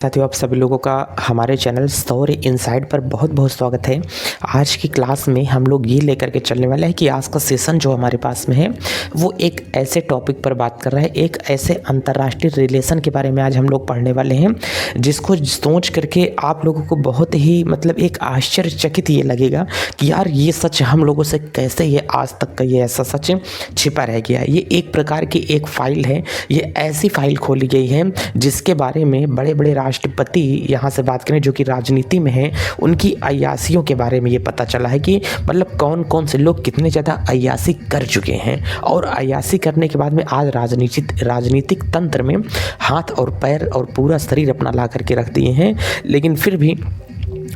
साथियों, आप सभी लोगों का हमारे चैनल स्टोरी इनसाइड पर बहुत बहुत स्वागत है। आज की क्लास में हम लोग ये लेकर के चलने वाले हैं कि आज का सेशन जो हमारे पास में है वो एक ऐसे टॉपिक पर बात कर रहा है, एक ऐसे अंतर्राष्ट्रीय रिलेशन के बारे में आज हम लोग पढ़ने वाले हैं जिसको सोच करके आप लोगों को बहुत ही एक आश्चर्यचकित ये लगेगा कि यार ये सच हम लोगों से कैसे ये आज तक का ये ऐसा सच छिपा रह गया। ये एक प्रकार की एक फाइल है, ये ऐसी फाइल खोली गई है जिसके बारे में बड़े बड़े राष्ट्रपति यहाँ से बात करें जो कि राजनीति में है, उनकी अय्यासियों के बारे में ये पता चला है कि कौन कौन से लोग कितने ज़्यादा अय्यासी कर चुके हैं और अय्यासी करने के बाद में आज राजनीतिक तंत्र में हाथ और पैर और पूरा शरीर अपना ला करके रख दिए हैं। लेकिन फिर भी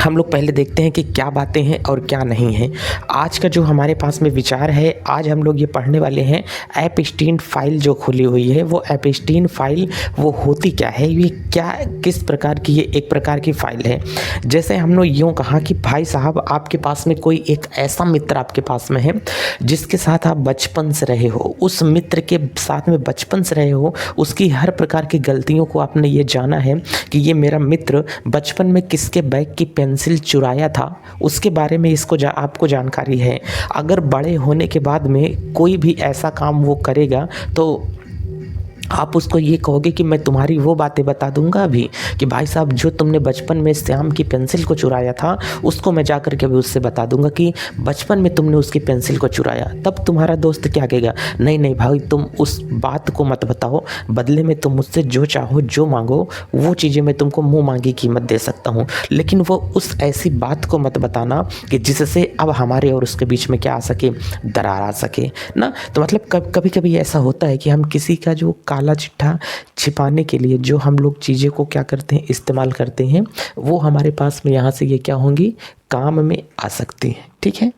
हम लोग पहले देखते हैं कि क्या बातें हैं और क्या नहीं है। आज का जो हमारे पास में विचार है, आज हम लोग ये पढ़ने वाले हैं एपस्टीन फाइल जो खुली हुई है। वो एपस्टीन फाइल वो होती क्या है, ये क्या किस प्रकार की ये एक प्रकार की फाइल है। जैसे हम लोग यूँ कहा कि भाई साहब आपके पास में कोई एक ऐसा मित्र आपके पास में है जिसके साथ आप बचपन से रहे हो, उस मित्र के साथ में बचपन से रहे हो, उसकी हर प्रकार की गलतियों को आपने ये जाना है कि ये मेरा मित्र बचपन में किसके बैग की पेंसिल चुराया था, उसके बारे में आपको जानकारी है। अगर बड़े होने के बाद में कोई भी ऐसा काम वो करेगा तो आप उसको ये कहोगे कि मैं तुम्हारी वो बातें बता दूंगा अभी कि भाई साहब जो तुमने बचपन में श्याम की पेंसिल को चुराया था उसको मैं जा कर के अभी उससे बता दूंगा कि बचपन में तुमने उसकी पेंसिल को चुराया। तब तुम्हारा दोस्त क्या कहेगा, नहीं नहीं भाई तुम उस बात को मत बताओ, बदले में तुम मुझसे जो चाहो जो मांगो वो चीज़ें मैं तुमको मुँह मांगी कीमत दे सकता हूँ, लेकिन वो उस ऐसी बात को मत बताना कि जिससे अब हमारे और उसके बीच में क्या आ सके, दरार आ सके ना। तो कभी कभी ऐसा होता है कि हम किसी का जो काला चिट्ठा छिपाने के लिए जो हम लोग चीज़ें को क्या करते हैं, इस्तेमाल करते हैं, वो हमारे पास में यहाँ से ये क्या होंगी, काम में आ सकती हैं। ठीक है,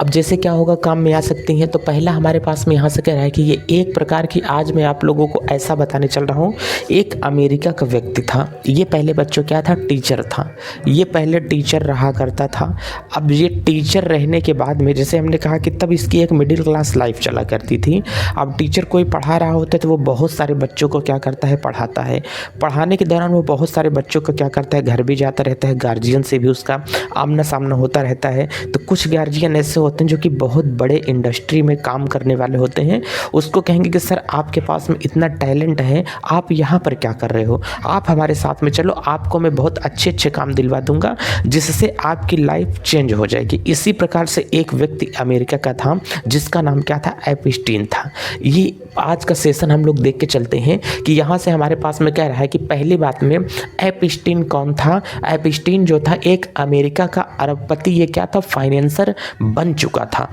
अब जैसे क्या होगा, काम में आ सकती हैं। तो पहला हमारे पास में यहाँ से कह रहा है कि ये एक प्रकार की, आज मैं आप लोगों को ऐसा बताने चल रहा हूँ, एक अमेरिका का व्यक्ति था। ये पहले बच्चों क्या था, टीचर था। ये पहले टीचर रहा करता था। अब ये टीचर रहने के बाद में जैसे हमने कहा कि तब इसकी एक मिडिल क्लास लाइफ चला करती थी। अब टीचर कोई पढ़ा रहा होता है तो वो बहुत सारे बच्चों को क्या करता है, पढ़ाता है। पढ़ाने के दौरान वो बहुत सारे बच्चों को क्या करता है, घर भी जाता रहता है, गार्जियन से भी उसका आमना सामना होता रहता है। तो कुछ गार्जियन ऐसे होते हैं जो कि बहुत बड़े इंडस्ट्री में काम करने वाले होते हैं, उसको कहेंगे कि सर आपके पास में इतना टैलेंट है, आप यहाँ पर क्या कर रहे हो, आप हमारे साथ में चलो, आपको मैं बहुत अच्छे अच्छे काम दिलवा दूंगा जिससे आपकी लाइफ चेंज हो जाएगी। इसी प्रकार से एक व्यक्ति अमेरिका का था जिसका नाम क्या था, एपस्टीन था। ये आज का सेशन हम लोग देख के चलते हैं कि यहाँ से हमारे पास में कह रहा है कि पहली बात में एपस्टीन कौन था। एपस्टीन जो था एक अमेरिका का अरबपति, ये क्या था, फाइनेंसर बन चुका था।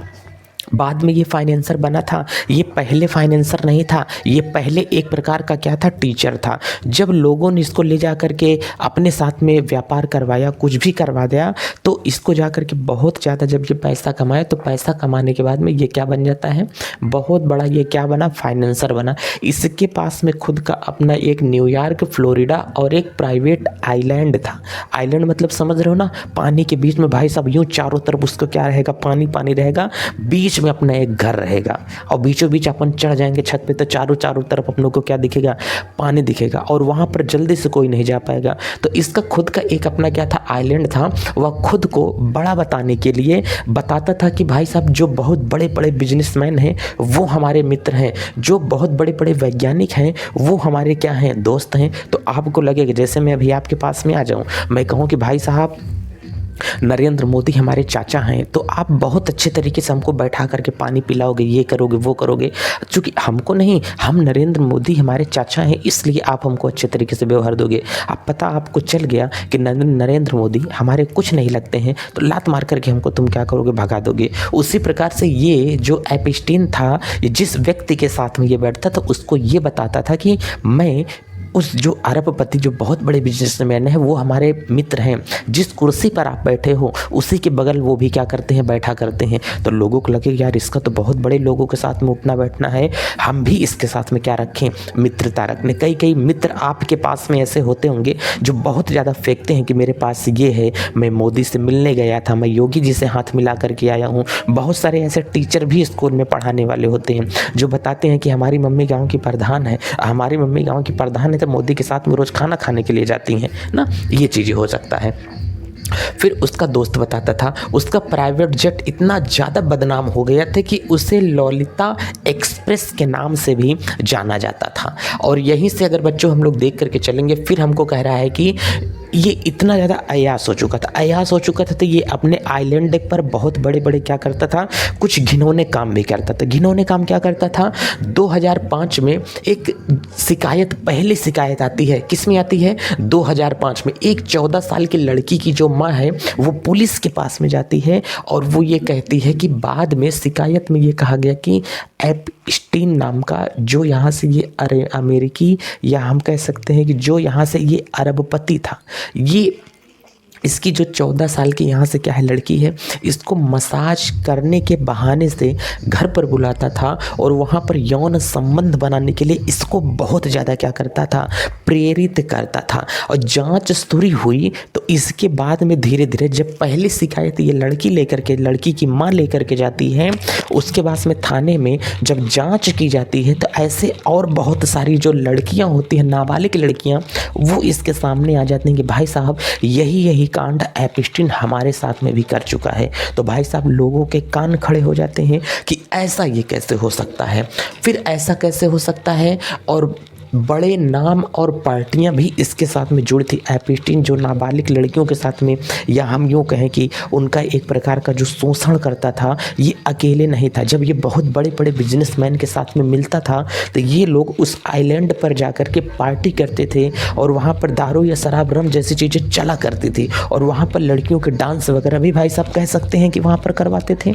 बाद में ये फाइनेंसर बना था, ये पहले फाइनेंसर नहीं था, ये पहले एक प्रकार का क्या था, टीचर था। जब लोगों ने इसको ले जा कर के अपने साथ में व्यापार करवाया, कुछ भी करवा दिया, तो इसको जा कर के बहुत ज़्यादा जब ये पैसा कमाया तो पैसा कमाने के बाद में ये क्या बन जाता है, बहुत बड़ा ये क्या बना, फाइनेंसर बना। इसके पास में खुद का अपना एक न्यूयॉर्क, फ्लोरिडा और एक प्राइवेट आइलैंड था। आइलैंड मतलब समझ रहे हो ना, पानी के बीच में भाई साहब यूँ चारों तरफ उसको क्या रहेगा, पानी पानी रहेगा, बीच में अपना एक घर रहेगा और बीचों बीच अपन चढ़ जाएंगे छत पे तो चारों तरफ अपनों को क्या दिखेगा, पानी दिखेगा और वहाँ पर जल्दी से कोई नहीं जा पाएगा। तो इसका खुद का एक अपना क्या था, आइलैंड था। वह खुद को बड़ा बताने के लिए बताता था कि भाई साहब जो बहुत बड़े बड़े बिजनेसमैन हैं वो हमारे मित्र हैं, जो बहुत बड़े बड़े वैज्ञानिक हैं वो हमारे क्या हैं, दोस्त हैं। तो आपको लगेगा जैसे मैं अभी आपके पास में आ जाऊँ, मैं कहूँ कि भाई साहब नरेंद्र मोदी हमारे चाचा हैं, तो आप बहुत अच्छे तरीके से हमको बैठा करके पानी पिलाओगे, ये करोगे वो करोगे। चूँकि हमको नहीं, हम नरेंद्र मोदी हमारे चाचा हैं इसलिए आप हमको अच्छे तरीके से व्यवहार दोगे। अब पता आपको चल गया कि नरेंद्र मोदी हमारे कुछ नहीं लगते हैं तो लात मार करके हमको तुम क्या करोगे, भगा दोगे। उसी प्रकार से ये जो एपस्टीन था, ये जिस व्यक्ति के साथ में ये बैठता था उसको ये बताता था कि मैं उस जो अरबपति जो बहुत बड़े बिजनेसमैन हैं वो हमारे मित्र हैं, जिस कुर्सी पर आप बैठे हो उसी के बगल वो भी क्या करते हैं, बैठा करते हैं। तो लोगों को लगे यार इसका तो बहुत बड़े लोगों के साथ में उठना बैठना है, हम भी इसके साथ में क्या रखें, मित्रता रखने। कई मित्र आपके पास में ऐसे होते होंगे जो बहुत ज़्यादा फेंकते हैं कि मेरे पास ये है, मैं मोदी से मिलने गया था, मैं योगी जी से हाथ मिला करके आया हूँ। बहुत सारे ऐसे टीचर भी स्कूल में पढ़ाने वाले होते हैं जो बताते हैं कि हमारी मम्मी गाँव की प्रधान है, हमारी मम्मी गाँव की प्रधान है, है मोदी के साथ में रोज़ खाना खाने के लिए जाती हैं ना, ये चीज़ें हो सकता है। फिर उसका दोस्त बताता था उसका प्राइवेट जेट इतना ज़्यादा बदनाम हो गया था कि उसे ललिता एक्सप्रेस के नाम से भी जाना जाता था। और यहीं से अगर बच्चों हम लोग देख करके चलेंगे, फिर हमको कह रहा है कि ये इतना ज़्यादा अयास हो चुका था तो ये अपने आइलैंड पर बहुत बड़े बड़े क्या करता था, कुछ घिनौने काम भी करता था। घिनौने काम क्या करता था, 2005 में एक शिकायत, पहली शिकायत आती है, किस में आती है, 2005 में एक 14 साल की लड़की की जो माँ है वो पुलिस के पास में जाती है और वो ये कहती है कि बाद में शिकायत में ये कहा गया कि एपस्टीन नाम का जो यहाँ से ये अमेरिकी, या हम कह सकते हैं कि जो यहाँ से ये अरबपति था, ये इसकी जो 14 साल की यहाँ से क्या है लड़की है, इसको मसाज करने के बहाने से घर पर बुलाता था और वहाँ पर यौन संबंध बनाने के लिए इसको बहुत ज़्यादा क्या करता था, प्रेरित करता था। और जांच शुरू हुई तो इसके बाद में धीरे धीरे जब पहली शिकायत ये लड़की की माँ लेकर के जाती है, उसके बाद में थाने में जब जाँच की जाती है तो ऐसे और बहुत सारी जो लड़कियाँ होती हैं, नाबालिग लड़कियाँ, वो इसके सामने आ जाती हैं कि भाई साहब यही कांड एपस्टीन हमारे साथ में भी कर चुका है। तो भाई साहब लोगों के कान खड़े हो जाते हैं कि ऐसा ये कैसे हो सकता है, फिर ऐसा कैसे हो सकता है। और बड़े नाम और पार्टियां भी इसके साथ में जुड़ी थी। एपस्टीन जो नाबालिग लड़कियों के साथ में, या हम यूँ कहें कि उनका एक प्रकार का जो शोषण करता था, ये अकेले नहीं था। जब ये बहुत बड़े बड़े बिजनेसमैन के साथ में मिलता था तो ये लोग उस आइलैंड पर जाकर के पार्टी करते थे और वहाँ पर दारू या शराब रम जैसी चीज़ें चला करती थी और वहाँ पर लड़कियों के डांस वगैरह भी भाई साहब कह सकते हैं कि वहाँ पर करवाते थे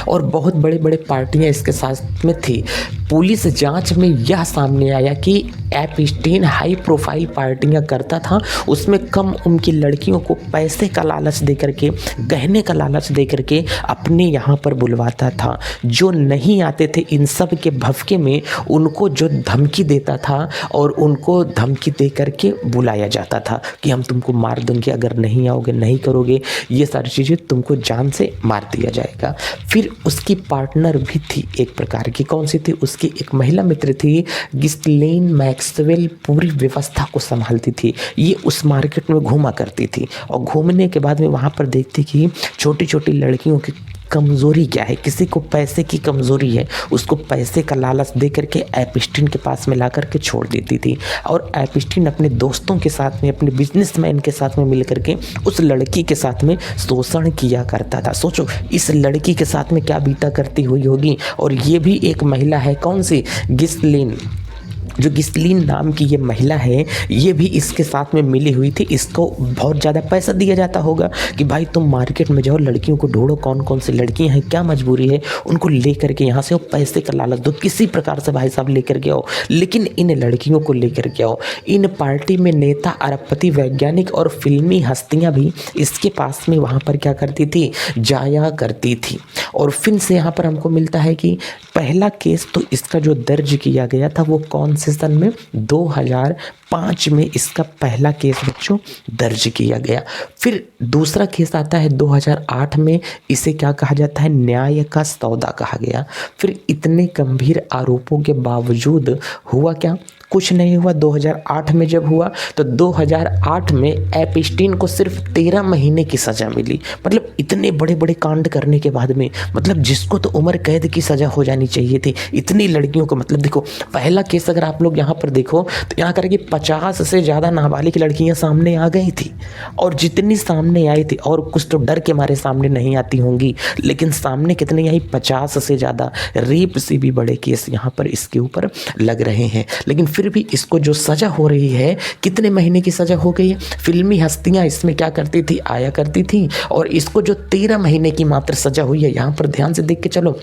और बहुत बड़े बड़े पार्टियां इसके साथ में थी। पुलिस जांच में यह सामने आया कि एपस्टीन हाई प्रोफाइल पार्टियां करता था, उसमें कम उम्र की लड़कियों को पैसे का लालच दे करके, गहने का लालच दे करके अपने यहाँ पर बुलवाता था। जो नहीं आते थे इन सब के भवके में, उनको जो धमकी देता था और उनको धमकी दे करके बुलाया जाता था कि हम तुमको मार देंगे, अगर नहीं आओगे, नहीं करोगे ये सारी चीज़ें, तुमको जान से मार दिया जाएगा। फिर उसकी पार्टनर भी थी एक प्रकार की, कौन सी थी, उसकी एक महिला मित्र थी गिस्लेन मैक्सवेल, पूरी व्यवस्था को संभालती थी। ये उस मार्केट में घूमा करती थी और घूमने के बाद में वहाँ पर देखती कि छोटी छोटी लड़कियों की कमज़ोरी क्या है, किसी को पैसे की कमज़ोरी है, उसको पैसे का लालच दे करके एपस्टीन के पास में ला करके छोड़ देती थी। और एपस्टीन अपने दोस्तों के साथ में, अपने बिजनेसमैन के साथ में मिल करके उस लड़की के साथ में शोषण किया करता था। सोचो इस लड़की के साथ में क्या बीता करती हुई होगी। और ये भी एक महिला है, कौन सी, गिस्लेन, जो गिस्लीन नाम की ये महिला है, ये भी इसके साथ में मिली हुई थी। इसको बहुत ज़्यादा पैसा दिया जाता होगा कि भाई तुम मार्केट में जाओ, लड़कियों को ढूंढो, कौन कौन सी लड़कियां हैं, क्या मजबूरी है, उनको लेकर के यहाँ से वो पैसे का लालच दो, किसी प्रकार से भाई साहब लेकर के आओ, लेकिन इन लड़कियों को लेकर के आओ। इन पार्टी में नेता, अरबपति, वैज्ञानिक और फिल्मी हस्तियाँ भी इसके पास में वहाँ पर क्या करती थी, जाया करती थी। और फिर से यहाँ पर हमको मिलता है कि पहला केस तो इसका जो दर्ज किया गया था वो कौन से सन में, 2005 में इसका पहला केस बच्चों दर्ज किया गया। फिर दूसरा केस आता है 2008 में, इसे क्या कहा जाता है, न्याय का सौदा कहा गया। फिर इतने गंभीर आरोपों के बावजूद हुआ क्या, कुछ नहीं हुआ। 2008 में जब हुआ तो 2008 में एपस्टीन को सिर्फ 13 महीने की सज़ा मिली। मतलब इतने बड़े बड़े कांड करने के बाद में, मतलब जिसको तो उम्र कैद की सज़ा हो जानी चाहिए थी, इतनी लड़कियों को, मतलब देखो पहला केस अगर आप लोग यहाँ पर देखो तो यहाँ करके 50 से ज़्यादा नाबालिग लड़कियाँ सामने आ गई थी। और जितनी सामने आई थी, और कुछ तो डर के मारे सामने नहीं आती होंगी, लेकिन सामने कितनी आई, 50 से ज़्यादा। रेप से भी बड़े केस यहाँ पर इसके ऊपर लग रहे हैं। लेकिन फिर भी इसको जो सज़ा हो रही है, कितने महीने की सज़ा हो गई है। फिल्मी हस्तियां इसमें क्या करती थी, आया करती थी, और इसको जो 13 महीने की मात्र सज़ा हुई है, यहाँ पर ध्यान से देख के चलो।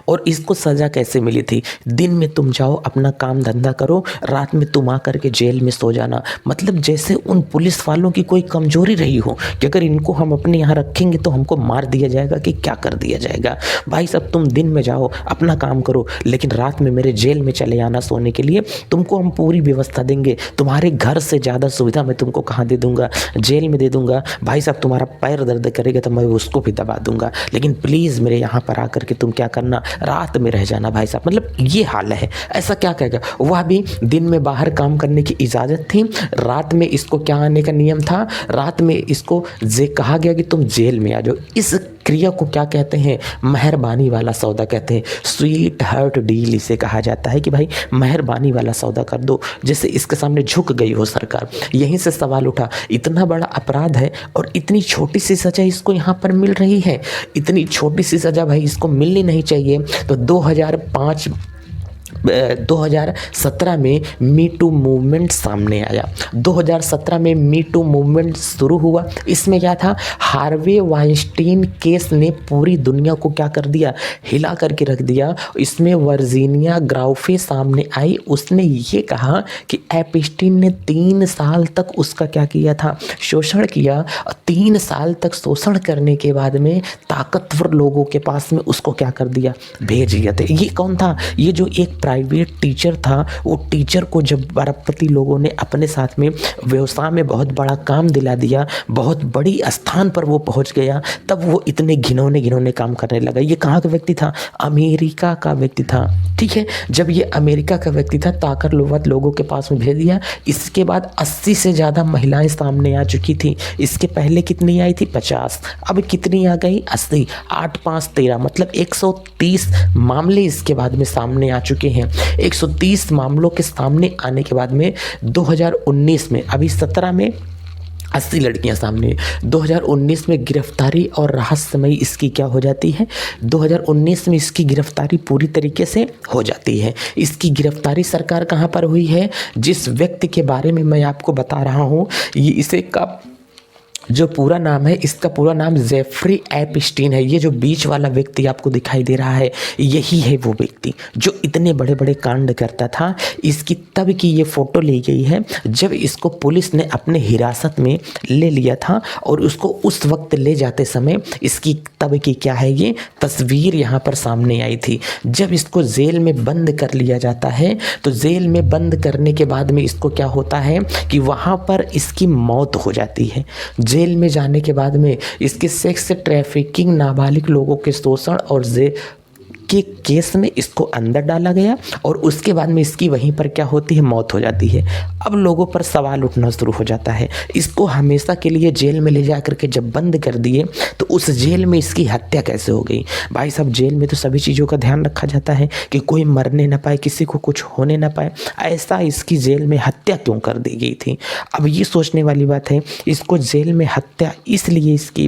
और इसको सज़ा कैसे मिली थी, दिन में तुम जाओ अपना काम धंधा करो, रात में तुम आ करके जेल में सो जाना। मतलब जैसे उन पुलिस वालों की कोई कमजोरी रही हो कि अगर इनको हम अपने यहाँ रखेंगे तो हमको मार दिया जाएगा कि क्या कर दिया जाएगा। भाई साहब तुम दिन में जाओ अपना काम करो, लेकिन रात में मेरे जेल में चले आना सोने के लिए, तुमको हम पूरी व्यवस्था देंगे। तुम्हारे घर से ज़्यादा सुविधा मैं तुमको कहाँ दे दूँगा, जेल में दे दूँगा। भाई साहब तुम्हारा पैर दर्द करेगा तो मैं उसको भी दबा दूँगा, लेकिन प्लीज़ मेरे यहाँ पर आकर के तुम क्या करना, करना, रात में रह जाना भाई साहब, मतलब ये हाल है। ऐसा क्या कहेगा, वह भी दिन में बाहर काम करने की इजाज़त थी, रात में इसको क्या आने का नियम था, रात में इसको कहा गया कि तुम जेल में आ जाओ। इस क्रिया को क्या कहते हैं, मेहरबानी वाला सौदा कहते हैं, स्वीट हार्ट डील इसे कहा जाता है कि भाई मेहरबानी वाला सौदा कर दो, जैसे इसके सामने झुक गई हो सरकार। यहीं से सवाल उठा, इतना बड़ा अपराध है और इतनी छोटी सी सज़ा इसको यहाँ पर मिल रही है, इतनी छोटी सी सज़ा भाई इसको मिलनी नहीं चाहिए। तो 2017 में मी टू मूवमेंट सामने आया। 2017 में मी टू मूवमेंट शुरू हुआ। इसमें क्या था, हार्वे वाइनस्टीन केस ने पूरी दुनिया को क्या कर दिया, हिला करके रख दिया। इसमें वर्जीनिया ग्राउफे सामने आई, उसने ये कहा कि एप्स्टीन ने 3 साल तक उसका क्या किया था, शोषण किया। 3 साल तक शोषण करने के बाद में ताकतवर लोगों के पास में उसको क्या कर दिया, भेज दिया था। ये कौन था, ये जो एक प्राइवेट टीचर था, वो टीचर को जब अरबपति लोगों ने अपने साथ में व्यवसाय में बहुत बड़ा काम दिला दिया, बहुत बड़ी स्थान पर वो पहुंच गया, तब वो इतने घिनौने काम करने लगा। ये कहाँ का व्यक्ति था, अमेरिका का व्यक्ति था। ठीक है, जब ये अमेरिका का व्यक्ति था, ताकतवर लोगों के पास में भेज दिया। इसके बाद 80 से ज़्यादा महिलाएं सामने आ चुकी थी। इसके पहले कितनी आई थी, 50, अब कितनी आ गई, 80, 8 5 13, मतलब 130 मामले इसके बाद में सामने आ चुके हैं। 130 मामलों के सामने आने के बाद में 2019 में, अभी 17 में 80 लड़कियां सामने, 2019 में गिरफ्तारी और रहस्यमयी इसकी क्या हो जाती है, 2019 में इसकी गिरफ्तारी पूरी तरीके से हो जाती है। इसकी गिरफ्तारी सरकार कहां पर हुई है, जिस व्यक्ति के बारे में मैं आपको बता रहा हूं, ये इसे कब, जो पूरा नाम है, इसका पूरा नाम जेफरी एप्स्टीन है। ये जो बीच वाला व्यक्ति आपको दिखाई दे रहा है, यही है वो व्यक्ति जो इतने बड़े बड़े कांड करता था। इसकी तब की ये फ़ोटो ली गई है जब इसको पुलिस ने अपने हिरासत में ले लिया था, और उसको उस वक्त ले जाते समय इसकी तब की क्या है, ये तस्वीर यहाँ पर सामने आई थी। जब इसको जेल में बंद कर लिया जाता है, तो जेल में बंद करने के बाद में इसको क्या होता है कि वहाँ पर इसकी मौत हो जाती है। जेल में जाने के बाद में इसके सेक्स ट्रैफिकिंग, नाबालिग लोगों के शोषण और के केस में इसको अंदर डाला गया, और उसके बाद में इसकी वहीं पर क्या होती है, मौत हो जाती है। अब लोगों पर सवाल उठना शुरू हो जाता है, इसको हमेशा के लिए जेल में ले जा करके जब बंद कर दिए, तो उस जेल में इसकी हत्या कैसे हो गई। भाई साहब, जेल में तो सभी चीज़ों का ध्यान रखा जाता है कि कोई मरने ना पाए, किसी को कुछ होने ना पाए, ऐसा इसकी जेल में हत्या क्यों कर दी गई थी। अब ये सोचने वाली बात है, इसको जेल में हत्या इसलिए इसकी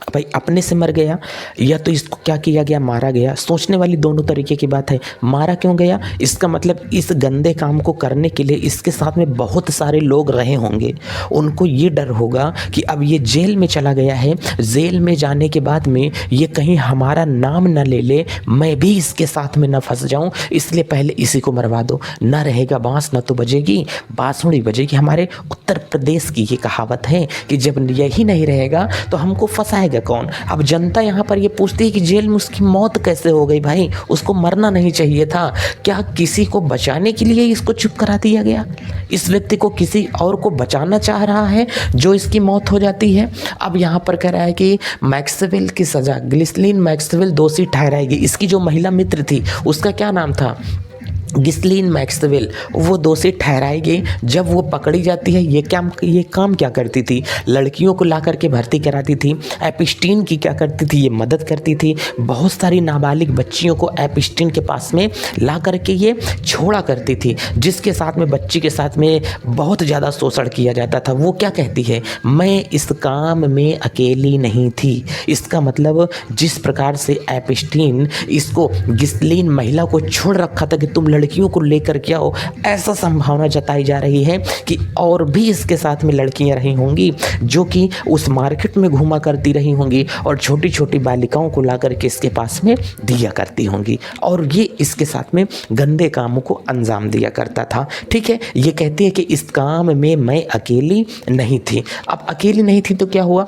भाई अपने से मर गया, या तो इसको क्या किया गया, मारा गया। सोचने वाली दोनों तरीके की बात है। मारा क्यों गया, इसका मतलब इस गंदे काम को करने के लिए इसके साथ में बहुत सारे लोग रहे होंगे, उनको ये डर होगा कि अब ये जेल में चला गया है, जेल में जाने के बाद में ये कहीं हमारा नाम न ले ले, मैं भी इसके साथ में न फंस जाऊं, इसलिए पहले इसी को मरवा दो। न रहेगा बांस न तो बजेगी बांसुरी बजेगी। हमारे उत्तर प्रदेश की ये कहावत है कि जब यही नहीं रहेगा तो हमको फंसाएगा कौन। अब जनता यहाँ पर ये पूछती है कि जेल में उसकी मौत कैसे हो गई, भाई उसको मरना नहीं चाहिए था क्या, किसी को बचाने के लिए इसको चुप करा दिया गया। इस व्यक्ति को किसी और को बचाना चाह रहा है जो इसकी मौत हो जाती है। अब यहाँ पर कह रहा है कि मैक्सवेल की सजा, गिस्लीन मैक्सवेल दोषी ठहराएगी। इसकी जो महिला मित्र थी उसका क्या नाम था, गिस्लीन मैक्सवेल, वो दोषी ठहराई गई। जब वो पकड़ी जाती है, ये काम क्या करती थी, लड़कियों को ला करके भर्ती कराती थी। एप्स्टीन की क्या करती थी, ये मदद करती थी। बहुत सारी नाबालिग बच्चियों को एप्स्टीन के पास में ला करके ये छोड़ा करती थी, जिसके साथ में बच्ची के साथ में बहुत ज़्यादा शोषण किया जाता था। वो क्या कहती है, मैं इस काम में अकेली नहीं थी। इसका मतलब जिस प्रकार से एप्स्टीन इसको गिस्लीन महिला को छोड़ रखा था कि तुम लड़कियों को लेकर के आओ, ऐसा संभावना जताई जा रही है कि और भी इसके साथ में लड़कियां रही होंगी जो कि उस मार्केट में घूमा करती रही होंगी और छोटी छोटी बालिकाओं को ला करके इसके पास में दिया करती होंगी, और ये इसके साथ में गंदे कामों को अंजाम दिया करता था। ठीक है, ये कहती है कि इस काम में मैं अकेली नहीं थी। अब अकेली नहीं थी तो क्या हुआ,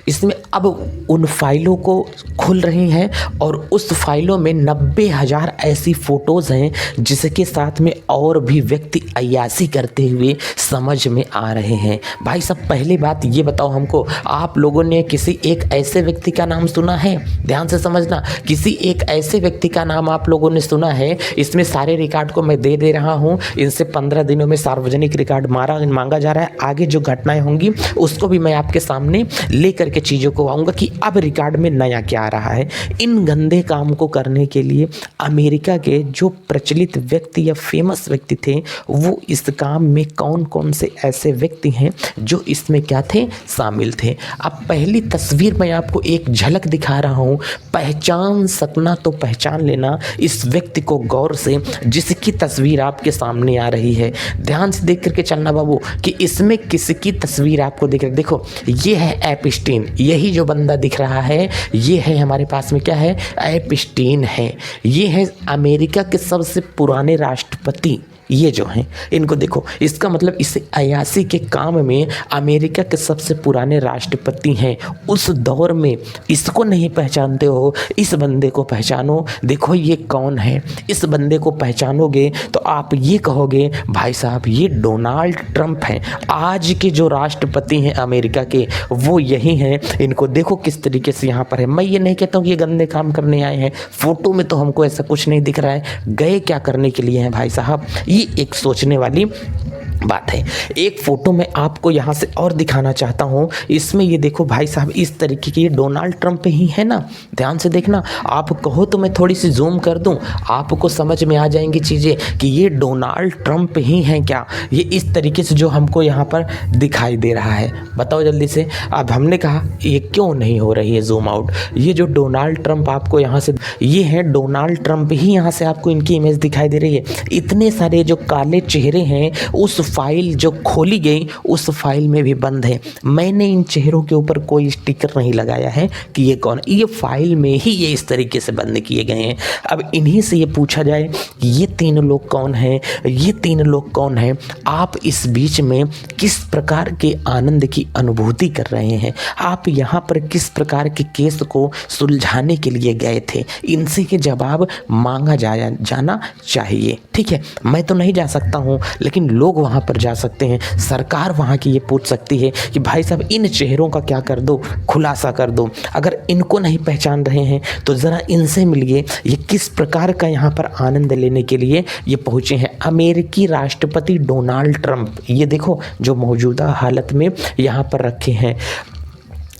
इसमें अब उन फाइलों को खुल रही हैं और उस फाइलों में 90,000 ऐसी फ़ोटोज़ हैं जिसके साथ में और भी व्यक्ति अय्याशी करते हुए समझ में आ रहे हैं। भाई साहब, पहली बात ये बताओ हमको, आप लोगों ने किसी एक ऐसे व्यक्ति का नाम सुना है? ध्यान से समझना, किसी एक ऐसे व्यक्ति का नाम आप लोगों ने सुना है? इसमें सारे रिकॉर्ड को मैं दे रहा हूँ। इनसे 15 दिनों में सार्वजनिक रिकॉर्ड मांगा जा रहा है। आगे जो घटनाएं होंगी उसको भी मैं आपके सामने लेकर के चीज़ों को आऊँगा कि अब रिकॉर्ड में नया क्या आ रहा है। इन गंदे काम को करने के लिए अमेरिका के जो प्रचलित व्यक्ति या फेमस व्यक्ति थे, वो इस काम में कौन कौन से ऐसे व्यक्ति हैं जो इसमें क्या थे, शामिल थे। अब पहली तस्वीर मैं आपको एक झलक दिखा रहा हूँ। पहचान सकना तो पहचान लेना इस व्यक्ति को गौर से, जिसकी तस्वीर आपके सामने आ रही है। ध्यान से देख करके चलना बाबू कि इसमें किसकी तस्वीर आपको दिख रही है। देखो, ये है एपस्टीन। यही जो बंदा दिख रहा है, ये है हमारे पास में क्या है, एपस्टीन है। ये है अमेरिका के सबसे पुराने राष्ट्रपति। ये जो हैं, इनको देखो, इसका मतलब इस अय्याशी के काम में अमेरिका के सबसे पुराने राष्ट्रपति हैं। उस दौर में इसको नहीं पहचानते हो, इस बंदे को पहचानो। देखो ये कौन है, इस बंदे को पहचानोगे तो आप ये कहोगे भाई साहब ये डोनाल्ड ट्रंप हैं। आज के जो राष्ट्रपति हैं अमेरिका के, वो यही हैं। इनको देखो किस तरीके से यहाँ पर है। मैं ये नहीं कहता हूँ कि ये गंदे काम करने आए हैं, फोटो में तो हमको ऐसा कुछ नहीं दिख रहा है। गए क्या करने के लिए हैं भाई साहब, ये एक सोचने वाली बात है। एक फ़ोटो मैं आपको यहाँ से और दिखाना चाहता हूँ। इसमें ये देखो भाई साहब, इस तरीके की, ये डोनाल्ड ट्रंप ही है ना। ध्यान से देखना, आप कहो तो मैं थोड़ी सी जूम कर दूँ, आपको समझ में आ जाएंगी चीज़ें कि ये डोनाल्ड ट्रंप ही हैं क्या। ये इस तरीके से जो हमको यहाँ पर दिखाई दे रहा है, बताओ जल्दी से। अब हमने कहा ये क्यों नहीं हो रही है जूम आउट। ये जो डोनाल्ड ट्रंप आपको यहाँ से, ये है डोनाल्ड ट्रंप ही, यहाँ से आपको इनकी इमेज दिखाई दे रही है। इतने सारे जो काले चेहरे हैं, उस फाइल जो खोली गई उस फाइल में भी बंद है। मैंने इन चेहरों के ऊपर कोई स्टिकर नहीं लगाया है कि ये कौन, ये फाइल में ही ये इस तरीके से बंद किए गए हैं। अब इन्हीं से ये पूछा जाए कि ये तीन लोग कौन हैं, ये तीन लोग कौन हैं। आप इस बीच में किस प्रकार के आनंद की अनुभूति कर रहे हैं, आप यहाँ पर किस प्रकार के केस को सुलझाने के लिए गए थे, इनसे के जवाब मांगा जाना चाहिए। ठीक है, मैं तो नहीं जा सकता हूँ, लेकिन लोग वहाँ पर जा सकते हैं। सरकार वहाँ की ये पूछ सकती है कि भाई साहब इन चेहरों का क्या कर दो, खुलासा कर दो। अगर इनको नहीं पहचान रहे हैं तो ज़रा इनसे मिलिए, ये किस प्रकार का यहाँ पर आनंद लेने के लिए ये पहुँचे हैं। अमेरिकी राष्ट्रपति डोनाल्ड ट्रंप, ये देखो जो मौजूदा हालत में यहाँ पर रखे हैं।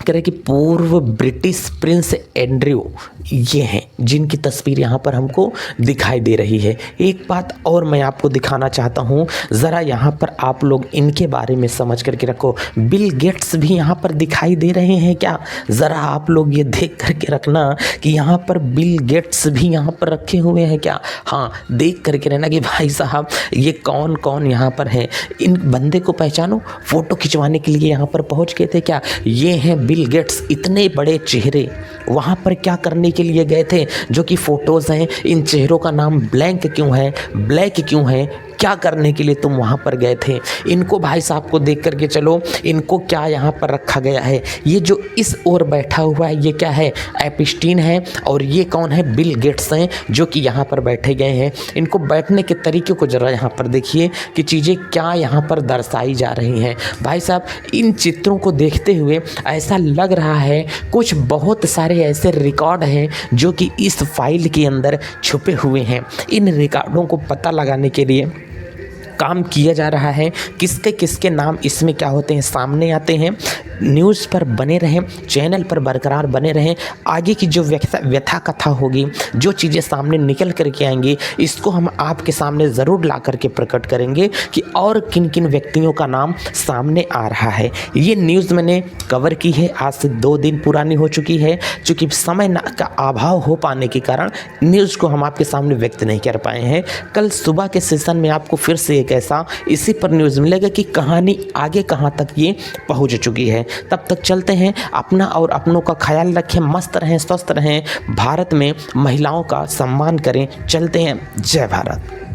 करें कि पूर्व ब्रिटिश प्रिंस एंड्रयू, ये हैं जिनकी तस्वीर यहाँ पर हमको दिखाई दे रही है। एक बात और मैं आपको दिखाना चाहता हूँ, ज़रा यहाँ पर आप लोग इनके बारे में समझ करके रखो। बिल गेट्स भी यहाँ पर दिखाई दे रहे हैं क्या, ज़रा आप लोग ये देख करके रखना कि यहाँ पर बिल गेट्स भी यहाँ पर रखे हुए हैं क्या। हाँ, देख करके रहना कि भाई साहब ये कौन कौन यहाँ पर है। इन बंदे को पहचानो, फ़ोटो खिंचवाने के लिए यहाँ पर पहुँच गए थे क्या। ये हैं बिल गेट्स। इतने बड़े चेहरे वहाँ पर क्या करने के लिए गए थे, जो कि फ़ोटोज़ हैं। इन चेहरों का नाम ब्लैंक क्यों है, ब्लैक क्यों है, क्या करने के लिए तुम वहाँ पर गए थे। इनको भाई साहब को देख करके चलो, इनको क्या यहाँ पर रखा गया है। ये जो इस ओर बैठा हुआ है ये क्या है, एपस्टीन है, और ये कौन है, बिल गेट्स हैं जो कि यहाँ पर बैठे गए हैं। इनको बैठने के तरीके को ज़रा यहाँ पर देखिए कि चीज़ें क्या यहाँ पर दर्शाई जा रही हैं। भाई साहब इन चित्रों को देखते हुए ऐसा लग रहा है कुछ बहुत सारे ऐसे रिकॉर्ड हैं जो कि इस फाइल के अंदर छुपे हुए हैं। इन रिकॉर्डों को पता लगाने के लिए काम किया जा रहा है। किसके किसके नाम इसमें क्या होते हैं सामने आते हैं। न्यूज़ पर बने रहें, चैनल पर बरकरार बने रहें। आगे की जो व्यथा कथा होगी, जो चीज़ें सामने निकल करके आएंगी, इसको हम आपके सामने ज़रूर ला करके प्रकट करेंगे कि और किन किन व्यक्तियों का नाम सामने आ रहा है। ये न्यूज़ मैंने कवर की है, आज से 2 दिन पुरानी हो चुकी है। चूँकि समय का अभाव हो पाने के कारण न्यूज़ को हम आपके सामने व्यक्त नहीं कर पाए हैं। कल सुबह के सेशन में आपको फिर से ऐसा इसी पर न्यूज़ मिलेगा कि कहानी आगे कहां तक ये पहुंच चुकी है। तब तक चलते हैं, अपना और अपनों का ख्याल रखें, मस्त रहें, स्वस्थ रहें, भारत में महिलाओं का सम्मान करें। चलते हैं, जय भारत।